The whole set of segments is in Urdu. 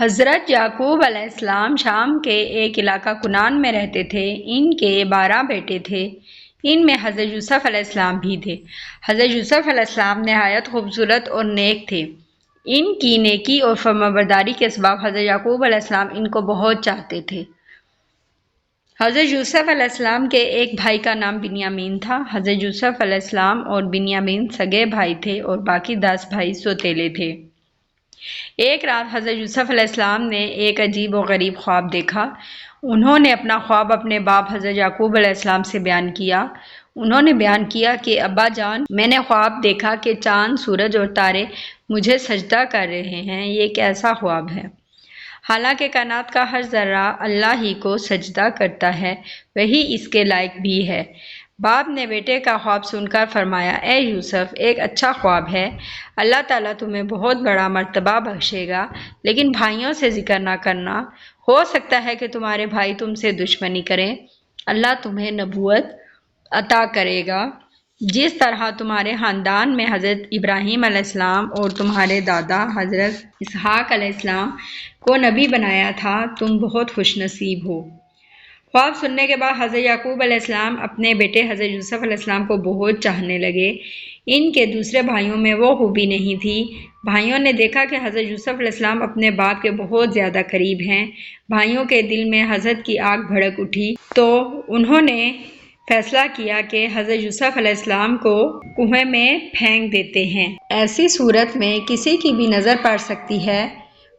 حضرت یعقوب علیہ السلام شام کے ایک علاقہ کنان میں رہتے تھے۔ ان کے 12 بیٹے تھے۔ ان میں حضرت یوسف علیہ السلام بھی تھے۔ حضرت یوسف علیہ السلام نہایت خوبصورت اور نیک تھے۔ ان کی نیکی اور فرمانبرداری کے سبب حضرت یعقوب علیہ السلام ان کو بہت چاہتے تھے۔ حضرت یوسف علیہ السلام کے ایک بھائی کا نام بنیامین تھا۔ حضرت یوسف علیہ السلام اور بنیامین سگے بھائی تھے اور باقی 10 بھائی سوتیلے تھے۔ ایک رات حضرت یوسف علیہ السلام نے ایک عجیب و غریب خواب دیکھا۔ انہوں نے اپنا خواب اپنے باپ حضرت یعقوب علیہ السلام سے بیان کیا۔ انہوں نے بیان کیا کہ ابا جان، میں نے خواب دیکھا کہ چاند، سورج اور تارے مجھے سجدہ کر رہے ہیں۔ یہ کیسا خواب ہے؟ حالانکہ کائنات کا ہر ذرہ اللہ ہی کو سجدہ کرتا ہے، وہی اس کے لائق بھی ہے۔ باپ نے بیٹے کا خواب سن کر فرمایا، اے یوسف، ایک اچھا خواب ہے۔ اللہ تعالیٰ تمہیں بہت بڑا مرتبہ بخشے گا، لیکن بھائیوں سے ذکر نہ کرنا۔ ہو سکتا ہے کہ تمہارے بھائی تم سے دشمنی کریں۔ اللہ تمہیں نبوت عطا کرے گا، جس طرح تمہارے خاندان میں حضرت ابراہیم علیہ السلام اور تمہارے دادا حضرت اسحاق علیہ السلام کو نبی بنایا تھا۔ تم بہت خوش نصیب ہو۔ خواب سننے کے بعد حضرت یعقوب علیہ السلام اپنے بیٹے حضرت یوسف علیہ السلام کو بہت چاہنے لگے۔ ان کے دوسرے بھائیوں میں وہ خوبی نہیں تھی۔ بھائیوں نے دیکھا کہ حضرت یوسف علیہ السلام اپنے باپ کے بہت زیادہ قریب ہیں۔ بھائیوں کے دل میں حسد کی آگ بھڑک اٹھی، تو انہوں نے فیصلہ کیا کہ حضرت یوسف علیہ السلام کو کنویں میں پھینک دیتے ہیں۔ ایسی صورت میں کسی کی بھی نظر پڑ سکتی ہے،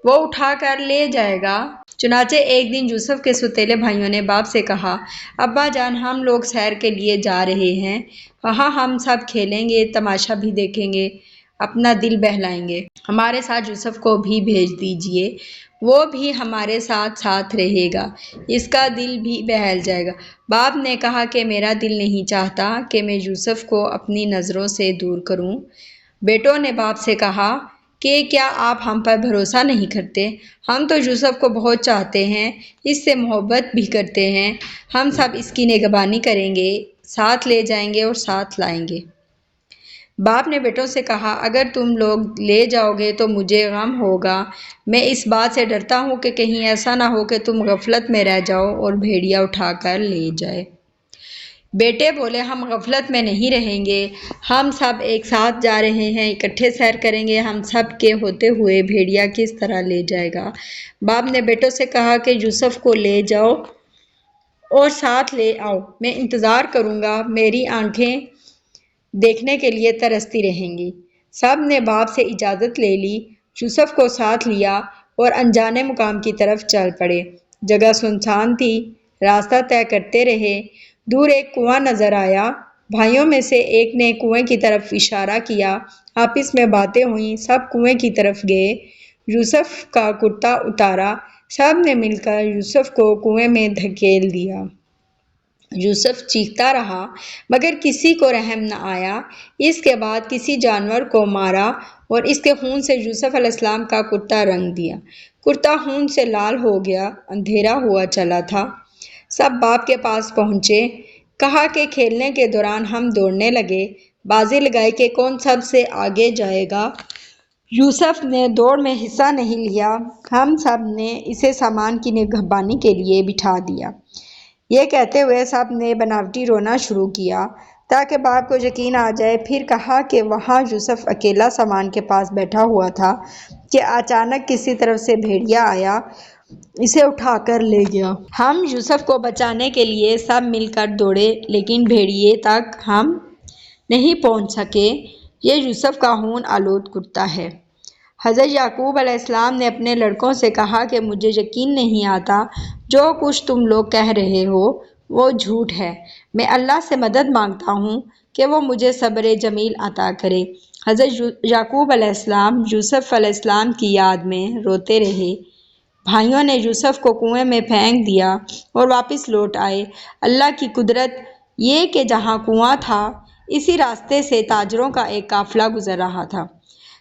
وہ اٹھا کر لے جائے گا۔ چنانچہ ایک دن یوسف کے سوتیلے بھائیوں نے باپ سے کہا، ابا جان، ہم لوگ سیر کے لیے جا رہے ہیں۔ وہاں ہم سب کھیلیں گے، تماشا بھی دیکھیں گے، اپنا دل بہلائیں گے۔ ہمارے ساتھ یوسف کو بھی بھیج دیجیے، وہ بھی ہمارے ساتھ ساتھ رہے گا، اس کا دل بھی بہل جائے گا۔ باپ نے کہا کہ میرا دل نہیں چاہتا کہ میں یوسف کو اپنی نظروں سے دور کروں۔ بیٹوں نے باپ سے کہا کہ کیا آپ ہم پر بھروسہ نہیں کرتے؟ ہم تو یوسف کو بہت چاہتے ہیں، اس سے محبت بھی کرتے ہیں۔ ہم سب اس کی نگہبانی کریں گے، ساتھ لے جائیں گے اور ساتھ لائیں گے۔ باپ نے بیٹوں سے کہا، اگر تم لوگ لے جاؤ گے تو مجھے غم ہوگا۔ میں اس بات سے ڈرتا ہوں کہ کہیں ایسا نہ ہو کہ تم غفلت میں رہ جاؤ اور بھیڑیا اٹھا کر لے جائے۔ بیٹے بولے، ہم غفلت میں نہیں رہیں گے، ہم سب ایک ساتھ جا رہے ہیں، اکٹھے سیر کریں گے، ہم سب کے ہوتے ہوئے بھیڑیا کس طرح لے جائے گا؟ باپ نے بیٹوں سے کہا کہ یوسف کو لے جاؤ اور ساتھ لے آؤ، میں انتظار کروں گا، میری آنکھیں دیکھنے کے لیے ترستی رہیں گی۔ سب نے باپ سے اجازت لے لی، یوسف کو ساتھ لیا اور انجانے مقام کی طرف چل پڑے۔ جگہ سنسان تھی، راستہ طے کرتے رہے۔ دور ایک کنواں نظر آیا۔ بھائیوں میں سے ایک نے کنویں کی طرف اشارہ کیا، آپس میں باتیں ہوئیں، سب کنویں کی طرف گئے۔ یوسف کا کرتا اتارا، سب نے مل کر یوسف کو کنویں میں دھکیل دیا۔ یوسف چیختا رہا مگر کسی کو رحم نہ آیا۔ اس کے بعد کسی جانور کو مارا اور اس کے خون سے یوسف علیہ السلام کا کرتا رنگ دیا۔ کرتا خون سے لال ہو گیا، اندھیرا ہوا چلا تھا۔ سب باپ کے پاس پہنچے، کہا کہ کھیلنے کے دوران ہم دوڑنے لگے، بازی لگائی کہ کون سب سے آگے جائے گا۔ یوسف نے دوڑ میں حصہ نہیں لیا، ہم سب نے اسے سامان کی نگہبانی کے لیے بٹھا دیا۔ یہ کہتے ہوئے سب نے بناوٹی رونا شروع کیا تاکہ باپ کو یقین آ جائے۔ پھر کہا کہ وہاں یوسف اکیلا سامان کے پاس بیٹھا ہوا تھا کہ اچانک کسی طرف سے بھیڑیا آیا، اسے اٹھا کر لے گیا۔ ہم یوسف کو بچانے کے لیے سب مل کر دوڑے، لیکن بھیڑیے تک ہم نہیں پہنچ سکے۔ یہ یوسف کا خون آلود کرتا ہے۔ حضرت یعقوب علیہ السلام نے اپنے لڑکوں سے کہا کہ مجھے یقین نہیں آتا، جو کچھ تم لوگ کہہ رہے ہو وہ جھوٹ ہے۔ میں اللہ سے مدد مانگتا ہوں کہ وہ مجھے صبر جمیل عطا کرے۔ حضرت یعقوب علیہ السلام یوسف علیہ السلام کی یاد میں روتے رہے۔ بھائیوں نے یوسف کو کنویں میں پھینک دیا اور واپس لوٹ آئے۔ اللہ کی قدرت یہ کہ جہاں کنواں تھا، اسی راستے سے تاجروں کا ایک قافلہ گزر رہا تھا۔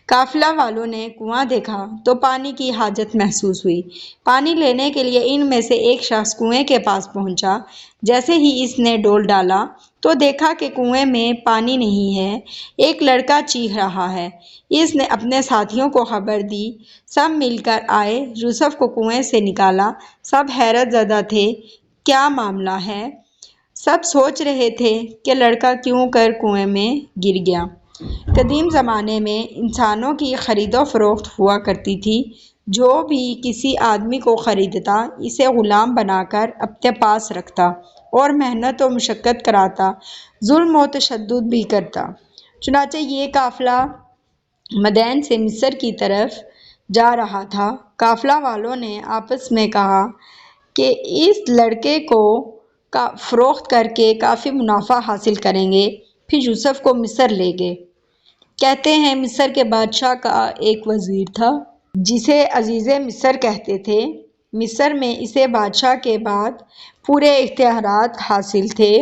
قافلہ والوں نے کنواں دیکھا تو پانی کی حاجت محسوس ہوئی۔ پانی لینے کے لیے ان میں سے ایک شخص کنویں کے پاس پہنچا۔ جیسے ہی اس نے ڈول ڈالا تو دیکھا کہ کنویں میں پانی نہیں ہے، ایک لڑکا چیخ رہا ہے۔ اس نے اپنے ساتھیوں کو خبر دی، سب مل کر آئے، یوسف کو کنویں سے نکالا۔ سب حیرت زدہ تھے، کیا معاملہ ہے؟ سب سوچ رہے تھے کہ لڑکا کیوں کر کنویں میں گر گیا۔ قدیم زمانے میں انسانوں کی خرید و فروخت ہوا کرتی تھی۔ جو بھی کسی آدمی کو خریدتا اسے غلام بنا کر اپنے پاس رکھتا اور محنت و مشقت کراتا، ظلم و تشدد بھی کرتا۔ چنانچہ یہ قافلہ مدین سے مصر کی طرف جا رہا تھا۔ قافلہ والوں نے آپس میں کہا کہ اس لڑکے کو فروخت کر کے کافی منافع حاصل کریں گے، پھر یوسف کو مصر لے گئے۔ کہتے ہیں مصر کے بادشاہ کا ایک وزیر تھا جسے عزیز مصر کہتے تھے۔ مصر میں اسے بادشاہ کے بعد پورے اختیارات حاصل تھے،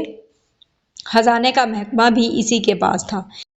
خزانے کا محکمہ بھی اسی کے پاس تھا۔